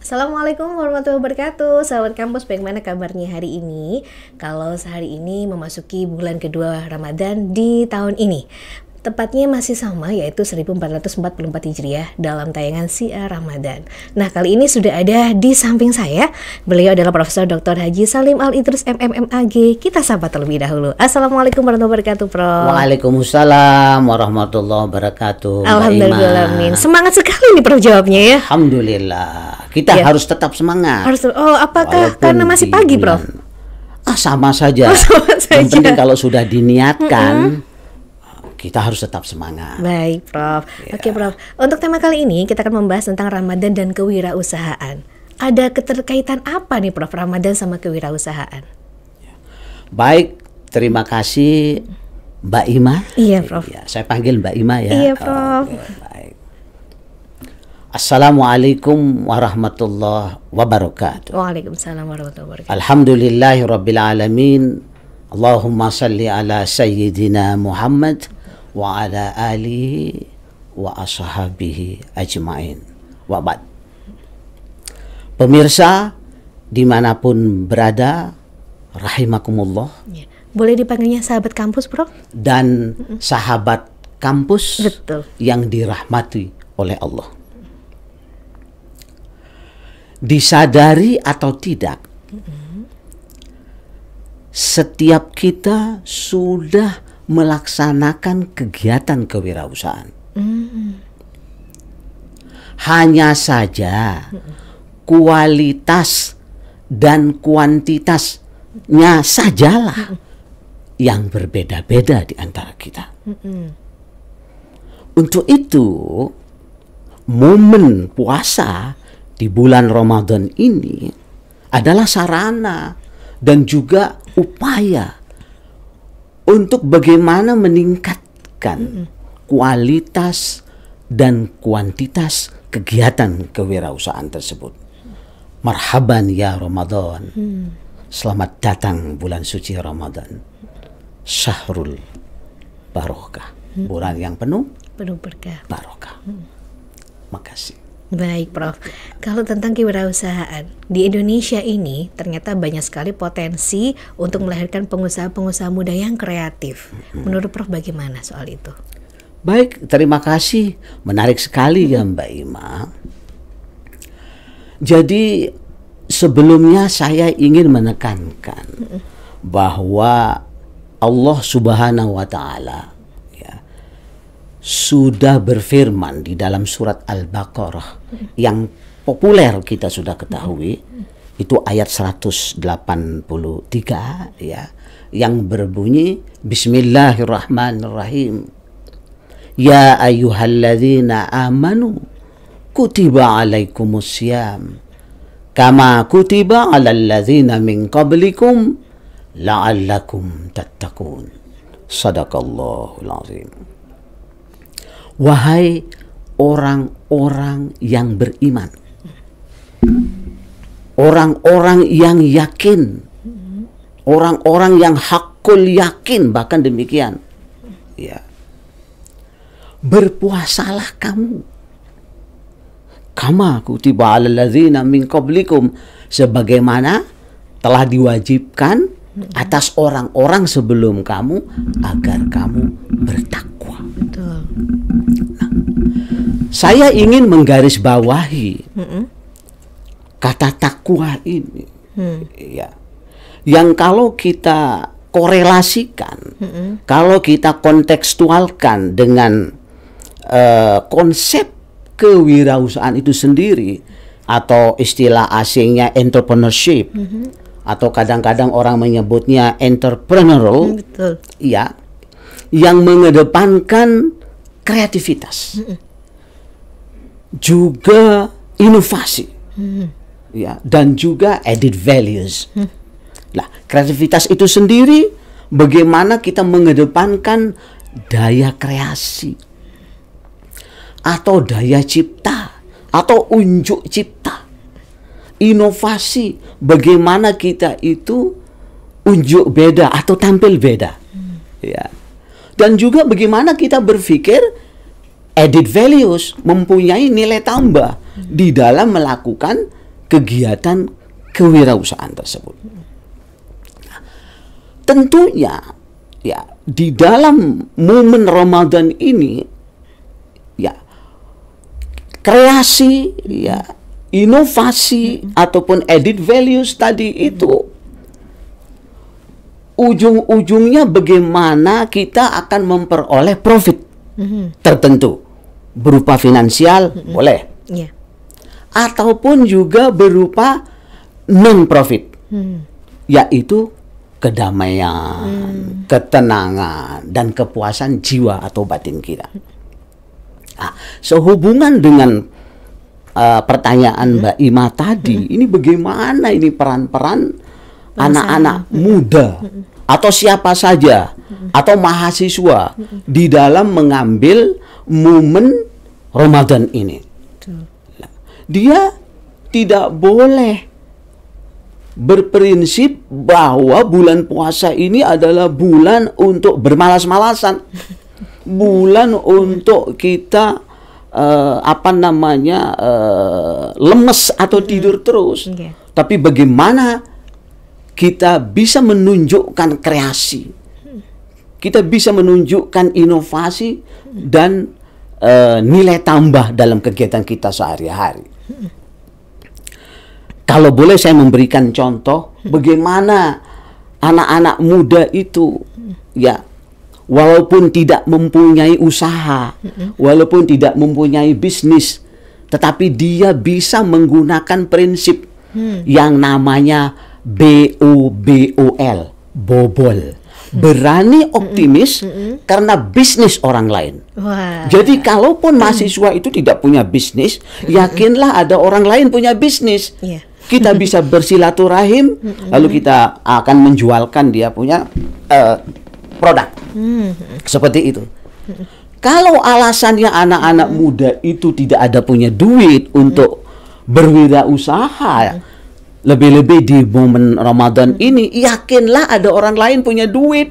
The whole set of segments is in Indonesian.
Assalamualaikum warahmatullahi wabarakatuh. Sahabat kampus, bagaimana kabarnya hari ini? Kalau sehari ini memasuki bulan kedua Ramadan di tahun ini, tepatnya masih sama, yaitu 1444 Hijriah dalam tayangan Syiar Ramadan. Nah, kali ini sudah ada di samping saya. Beliau adalah Profesor Dr. Haji Salim Al-Idrus MMAG. Kita sapa terlebih dahulu. Assalamualaikum warahmatullahi wabarakatuh, Prof. Waalaikumsalam warahmatullahi wabarakatuh. Alhamdulillah, semangat sekali nih Prof jawabnya ya. Alhamdulillah. Kita harus tetap semangat. Apakah karena masih pagi, Prof? Sama saja. Sama saja. Yang penting kalau sudah diniatkan, kita harus tetap semangat. Baik, Prof. Oke, Prof. Untuk tema kali ini kita akan membahas tentang Ramadan dan kewirausahaan. Ada keterkaitan apa nih, Prof, Ramadan sama kewirausahaan? Baik, terima kasih Mbak Ima. Iya, Prof. Ya, saya panggil Mbak Ima ya. Iya, Prof. Baik. Assalamualaikum warahmatullahi wabarakatuh. Waalaikumsalam warahmatullahi wabarakatuh. Alhamdulillahirabbil alamin. Allahumma salli ala sayyidina Muhammad wa ala alihi wa ashabihi ajma'in. Wa ba'd. Pemirsa dimanapun berada, rahimakumullah. Ya. Boleh dipanggilnya sahabat kampus, Prof? Dan sahabat kampus. Betul. Yang dirahmati oleh Allah. Disadari atau tidak, setiap kita sudah melaksanakan kegiatan kewirausahaan. Hanya saja kualitas dan kuantitasnya sajalah yang berbeda-beda di antara kita. Untuk itu, momen puasa di bulan Ramadan ini adalah sarana dan juga upaya untuk bagaimana meningkatkan kualitas dan kuantitas kegiatan kewirausahaan tersebut. Marhaban ya Ramadan. Selamat datang bulan suci Ramadan. Syahrul barokah. Bulan yang penuh berkah. Barokah. Makasih. Baik, Prof. Kalau tentang kewirausahaan, di Indonesia ini ternyata banyak sekali potensi untuk melahirkan pengusaha-pengusaha muda yang kreatif. Menurut Prof bagaimana soal itu? Baik, terima kasih. Menarik sekali ya Mbak Ima. Jadi sebelumnya saya ingin menekankan bahwa Allah Subhanahu wa Ta'ala sudah berfirman di dalam surat Al-Baqarah yang populer kita sudah ketahui, itu ayat 183 ya, yang berbunyi Bismillahirrahmanirrahim. Ya ayyuhalladzina amanu kutiba alaikumussyam kama kutiba alal ladzina min qablikum la'allakum tattaqun. Sadaqallahul azim. Wahai orang-orang yang beriman, orang-orang yang yakin, orang-orang yang hakul yakin, bahkan demikian, ya, berpuasalah kamu, kama kutiba alal ladzina min qablikum, sebagaimana telah diwajibkan atas orang-orang sebelum kamu agar kamu bertakwa. Betul. Nah, saya ingin menggarisbawahi kata takwa ini, ya, yang kalau kita korelasikan, kalau kita kontekstualkan dengan konsep kewirausahaan itu sendiri, atau istilah asingnya entrepreneurship, atau kadang-kadang orang menyebutnya entrepreneurial, Betul. ya, yang mengedepankan kreativitas, juga inovasi, ya, dan juga added values. Nah, kreativitas itu sendiri bagaimana kita mengedepankan daya kreasi atau daya cipta atau unjuk cipta. Inovasi, bagaimana kita itu unjuk beda atau tampil beda, ya. Dan juga bagaimana kita berpikir added values, mempunyai nilai tambah di dalam melakukan kegiatan kewirausahaan tersebut. Tentunya ya di dalam momen Ramadan ini ya kreasi ya inovasi ataupun added values tadi itu ujung-ujungnya bagaimana kita akan memperoleh profit tertentu berupa finansial boleh ataupun juga berupa non profit yaitu kedamaian, ketenangan, dan kepuasan jiwa atau batin kita. Nah, sehubungan dengan pertanyaan Mbak Ima tadi, ini bagaimana ini peran-peran anak-anak muda atau siapa saja atau mahasiswa di dalam mengambil momen Ramadan ini. Dia tidak boleh berprinsip bahwa bulan puasa ini adalah bulan untuk bermalas-malasan, bulan untuk kita lemes atau tidur terus. Tapi bagaimana kita bisa menunjukkan kreasi, kita bisa menunjukkan inovasi dan nilai tambah dalam kegiatan kita sehari-hari. Kalau boleh saya memberikan contoh bagaimana anak-anak muda itu ya walaupun tidak mempunyai usaha, walaupun tidak mempunyai bisnis, tetapi dia bisa menggunakan prinsip yang namanya BOBOL, bobol. Berani optimis karena bisnis orang lain. Wah. Jadi kalaupun mahasiswa itu tidak punya bisnis, yakinlah ada orang lain punya bisnis. Kita bisa bersilaturahim, lalu kita akan menjualkan dia punya produk. Seperti itu. Kalau alasannya anak-anak muda itu tidak ada punya duit untuk berwirausaha, lebih-lebih di momen Ramadan ini, yakinlah ada orang lain punya duit.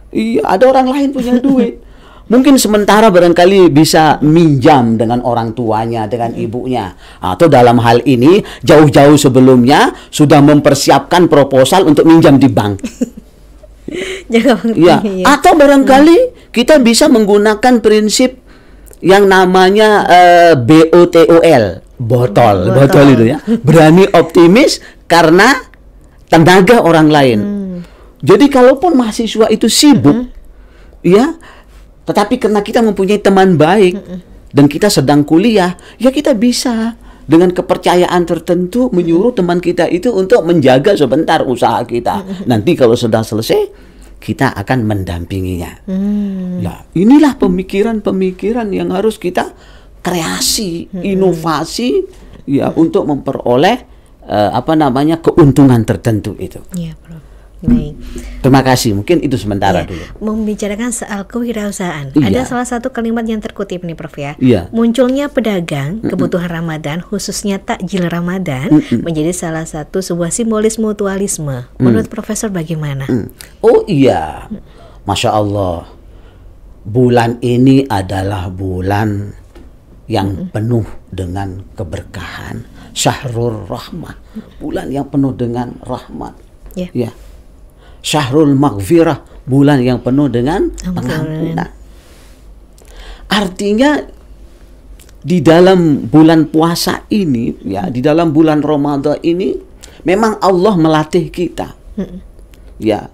Iya, ada orang lain punya duit. Mungkin sementara barangkali bisa minjam dengan orang tuanya, dengan ibunya. Atau dalam hal ini, jauh-jauh sebelumnya sudah mempersiapkan proposal untuk minjam di bank. Ya. Atau barangkali kita bisa menggunakan prinsip yang namanya BOTOL, botol itu ya. Berani optimis karena tenaga orang lain. Jadi kalaupun mahasiswa itu sibuk, ya, tetapi karena kita mempunyai teman baik dan kita sedang kuliah, ya kita bisa dengan kepercayaan tertentu menyuruh teman kita itu untuk menjaga sebentar usaha kita. Nanti kalau sudah selesai, kita akan mendampinginya. Nah, inilah pemikiran-pemikiran yang harus kita kreasi, inovasi, ya, untuk memperoleh keuntungan tertentu itu. Iya, Prof. Baik. Terima kasih. Mungkin itu sementara dulu. Membicarakan soal kewirausahaan, ada salah satu kalimat yang terkutip nih, Prof ya. Munculnya pedagang kebutuhan Ramadan, khususnya takjil Ramadan, menjadi salah satu sebuah simbolis mutualisme. Menurut Profesor bagaimana? Oh iya, Masya Allah. Bulan ini adalah bulan yang penuh dengan keberkahan. Syahrul Rahmah, bulan yang penuh dengan rahmat. Ya. Syahrul Maghfirah, bulan yang penuh dengan pengampunan. Artinya di dalam bulan puasa ini, ya, di dalam bulan Ramadan ini, memang Allah melatih kita, ya,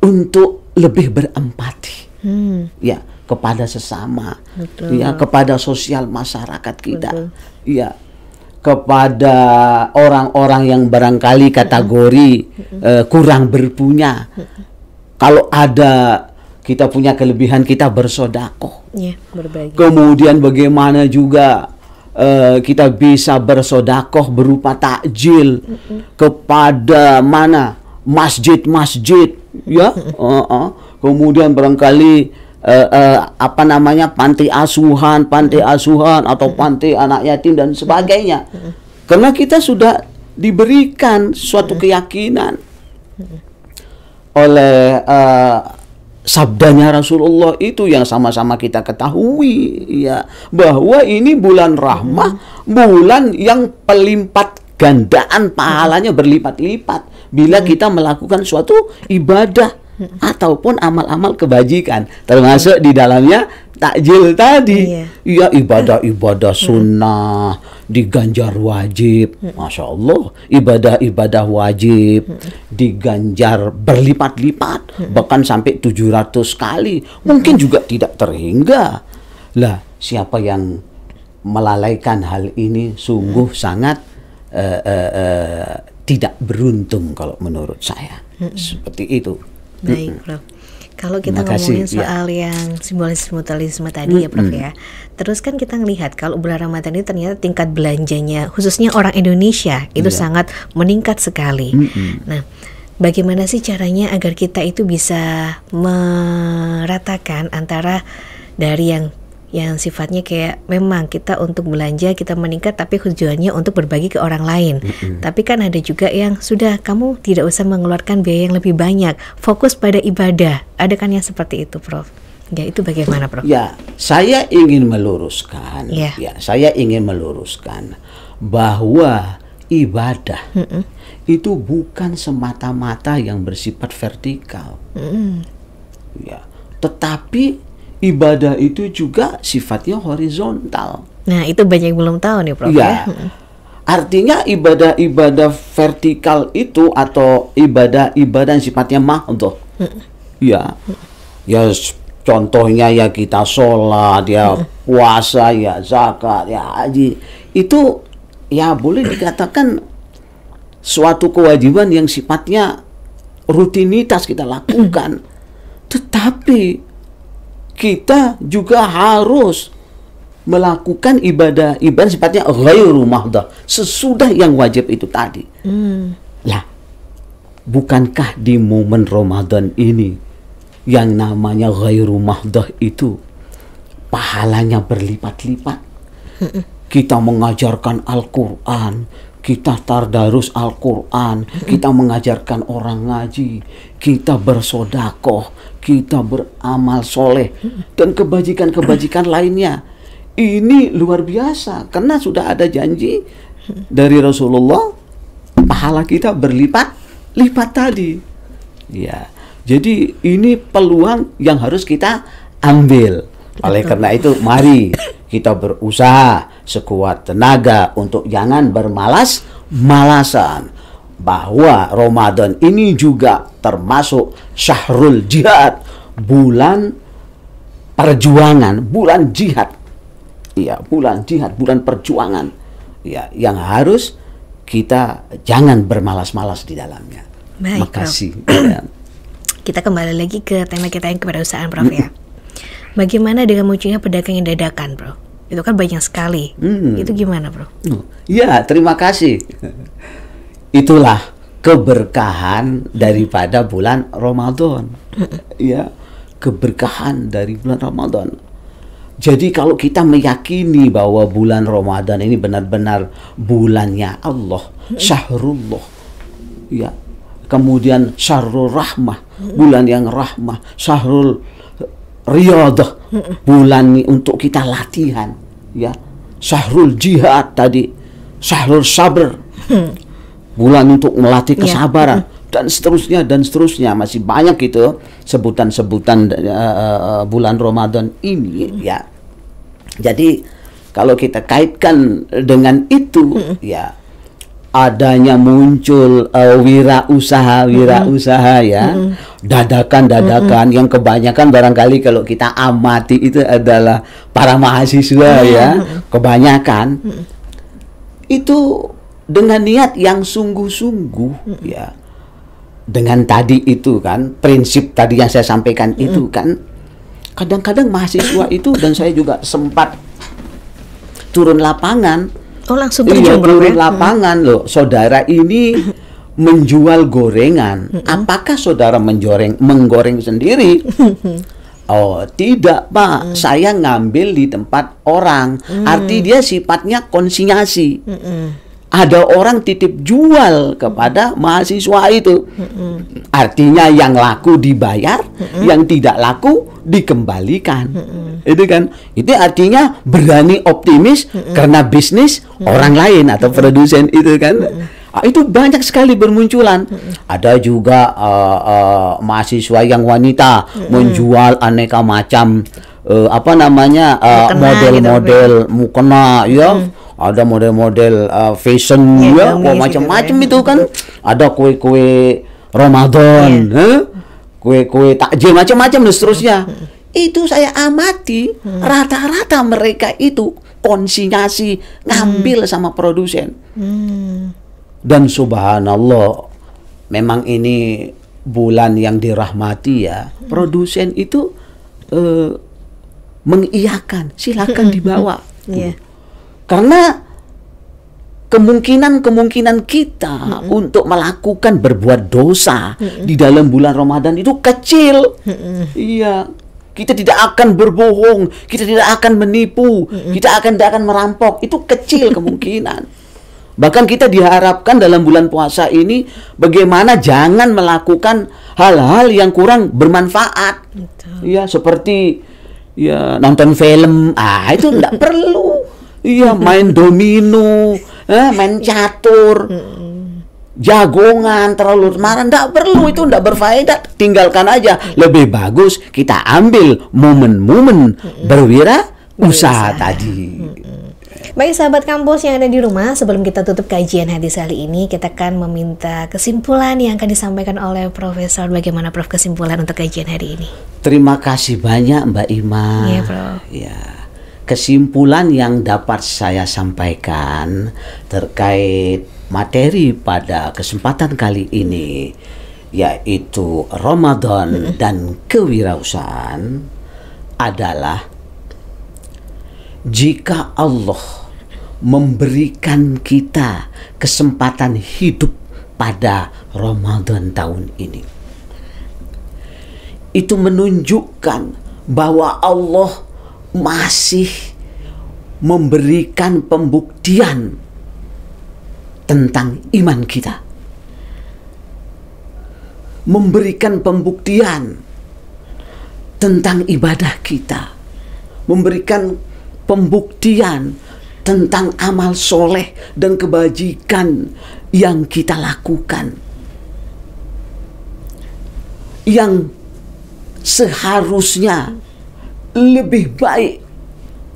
untuk lebih berempati, ya, kepada sesama, ya, kepada sosial masyarakat kita, ya, kepada orang-orang yang barangkali kategori kurang berpunya. Kalau ada kita punya kelebihan, kita bersodakoh. Berbagi. Kemudian bagaimana juga kita bisa bersodakoh berupa takjil kepada mana masjid-masjid, ya. Kemudian barangkali panti asuhan atau panti anak yatim dan sebagainya. Karena kita sudah diberikan suatu keyakinan oleh sabdanya Rasulullah itu yang sama-sama kita ketahui, ya, bahwa ini bulan rahmah, bulan yang pelimpat gandaan pahalanya berlipat-lipat bila kita melakukan suatu ibadah ataupun amal-amal kebajikan, termasuk di dalamnya takjil tadi. Ya, ibadah-ibadah sunnah diganjar wajib, Masya Allah. Ibadah-ibadah wajib diganjar berlipat-lipat, bahkan sampai 700 kali. Mungkin juga tidak terhingga. Lah, siapa yang melalaikan hal ini sungguh sangat tidak beruntung kalau menurut saya. Seperti itu. Baik, Prof. Kalau kita ngomongin soal yang simbolis mutualisme tadi ya, Prof ya. Terus kan kita ngelihat kalau bulan Ramadan ini ternyata tingkat belanjanya khususnya orang Indonesia itu sangat meningkat sekali. Nah, bagaimana sih caranya agar kita itu bisa meratakan antara dari yang sifatnya kayak memang kita untuk belanja kita meningkat tapi tujuannya untuk berbagi ke orang lain. Tapi kan ada juga yang sudah kamu tidak usah mengeluarkan biaya yang lebih banyak, fokus pada ibadah. Ada kan yang seperti itu, Prof? Ya, itu bagaimana, Prof? Ya, saya ingin meluruskan. Ya, saya ingin meluruskan bahwa ibadah itu bukan semata-mata yang bersifat vertikal. Ya, tetapi ibadah itu juga sifatnya horizontal. Nah, itu banyak yang belum tahu nih, Prof. Ya. Artinya ibadah-ibadah vertikal itu atau ibadah-ibadah yang sifatnya mahdhah. Ya. Ya, contohnya ya kita sholat, ya puasa, ya zakat, ya haji. Itu ya boleh dikatakan suatu kewajiban yang sifatnya rutinitas kita lakukan. Tetapi kita juga harus melakukan ibadah sifatnya ghairu mahdhah sesudah yang wajib itu tadi. Lah, bukankah di momen Ramadan ini yang namanya ghairu mahdhah itu pahalanya berlipat-lipat? Kita mengajarkan Al-Quran, kita tardarus Al-Quran, kita mengajarkan orang ngaji, kita bersodakoh, kita beramal soleh, dan kebajikan-kebajikan lainnya. Ini luar biasa, karena sudah ada janji dari Rasulullah, pahala kita berlipat-lipat tadi. Ya, jadi ini peluang yang harus kita ambil. Oleh karena itu, mari kita berusaha sekuat tenaga untuk jangan bermalas-malasan. Bahwa Ramadan ini juga termasuk syahrul jihad, bulan perjuangan, bulan jihad. Ya, bulan jihad, bulan perjuangan. Ya, yang harus kita jangan bermalas-malas di dalamnya. Baik, makasih. Kita kembali lagi ke tema kita yang kewirausahaan, Prof ya. Bagaimana dengan munculnya pedagang yang dadakan, Bro? Itu kan banyak sekali. Itu gimana, Bro? Ya, terima kasih. Itulah keberkahan daripada bulan Ramadan. Ya, keberkahan dari bulan Ramadan. Jadi kalau kita meyakini bahwa bulan Ramadan ini benar-benar bulannya Allah, syahrullah. Ya. Kemudian syahrul rahmah, bulan yang rahmah, syahrul riyadah, bulan untuk kita latihan, ya. Syahrul jihad tadi, syahrul sabr, bulan untuk melatih kesabaran, dan seterusnya masih banyak itu sebutan-sebutan bulan Ramadan ini, ya. Jadi kalau kita kaitkan dengan itu, ya, adanya muncul wirausaha ya, dadakan yang kebanyakan barangkali kalau kita amati itu adalah para mahasiswa ya, kebanyakan itu dengan niat yang sungguh-sungguh ya, dengan tadi itu kan prinsip tadi yang saya sampaikan itu kan, kadang-kadang mahasiswa itu, dan saya juga sempat turun lapangan. Oh, langsung terjun turun lapangan loh. Saudara ini menjual gorengan. Apakah saudara menggoreng sendiri? Oh, tidak, Pak. Saya ngambil di tempat orang. Arti dia sifatnya konsinyasi. Ada orang titip jual kepada mahasiswa itu. Artinya yang laku dibayar, yang tidak laku dikembalikan. Itu kan, itu artinya berani optimis karena bisnis orang lain atau produsen itu kan. Itu banyak sekali bermunculan. Ada juga mahasiswa yang wanita menjual aneka macam model-model mukena ya. Ada model-model fashion ya, macam-macam itu kan. Ada kue-kue Ramadan, kue-kue takjil macam-macam dan seterusnya. Itu saya amati rata-rata mereka itu konsinyasi ngambil sama produsen. Dan subhanallah, memang ini bulan yang dirahmati ya. Produsen itu mengiyakan, silakan dibawa. Karena kemungkinan kita untuk melakukan berbuat dosa di dalam bulan Ramadan itu kecil. Iya, kita tidak akan berbohong, kita tidak akan menipu, kita tidak akan merampok. Itu kecil kemungkinan. Bahkan kita diharapkan dalam bulan puasa ini bagaimana jangan melakukan hal-hal yang kurang bermanfaat. Ya, seperti ya nonton film, itu tidak perlu. Iya, main domino, main catur, jagongan terlalu marah, tidak perlu, itu tidak berfaedah, tinggalkan aja. Lebih bagus kita ambil momen-momen berwirausaha tadi. Baik sahabat kampus yang ada di rumah, sebelum kita tutup kajian hadis kali ini, kita akan meminta kesimpulan yang akan disampaikan oleh Profesor. Bagaimana Prof kesimpulan untuk kajian hari ini? Terima kasih banyak Mbak Ima. Iya, Prof. Ya. Kesimpulan yang dapat saya sampaikan terkait materi pada kesempatan kali ini, yaitu Ramadan dan kewirausahaan, adalah jika Allah memberikan kita kesempatan hidup pada Ramadan tahun ini, itu menunjukkan bahwa Allah masih memberikan pembuktian tentang iman kita, memberikan pembuktian tentang ibadah kita, memberikan pembuktian tentang amal soleh dan kebajikan yang kita lakukan, yang seharusnya lebih baik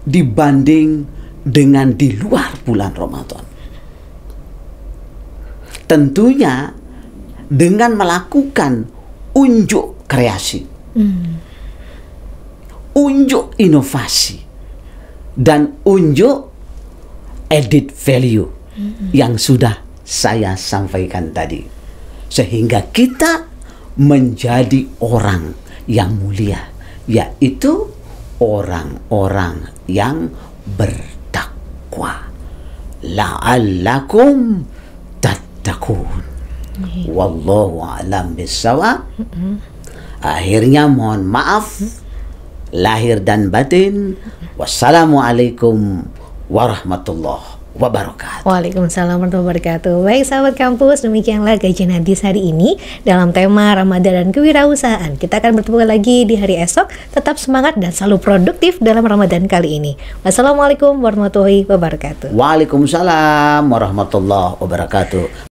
dibanding dengan di luar bulan Ramadan. Tentunya dengan melakukan unjuk kreasi, unjuk inovasi, dan unjuk added value yang sudah saya sampaikan tadi, sehingga kita menjadi orang yang mulia, yaitu orang-orang yang bertakwa. La'allakum tattaqun. Wallahu a'lam bissawab. Akhirnya mohon maaf lahir dan batin. Wassalamualaikum warahmatullahi wabarakatuh. Waalaikumsalam warahmatullahi wabarakatuh. Baik sahabat kampus, demikianlah kajian hadis hari ini dalam tema Ramadan dan kewirausahaan. Kita akan bertemu lagi di hari esok. Tetap semangat dan selalu produktif dalam Ramadan kali ini. Wassalamualaikum warahmatullahi wabarakatuh. Waalaikumsalam warahmatullahi wabarakatuh.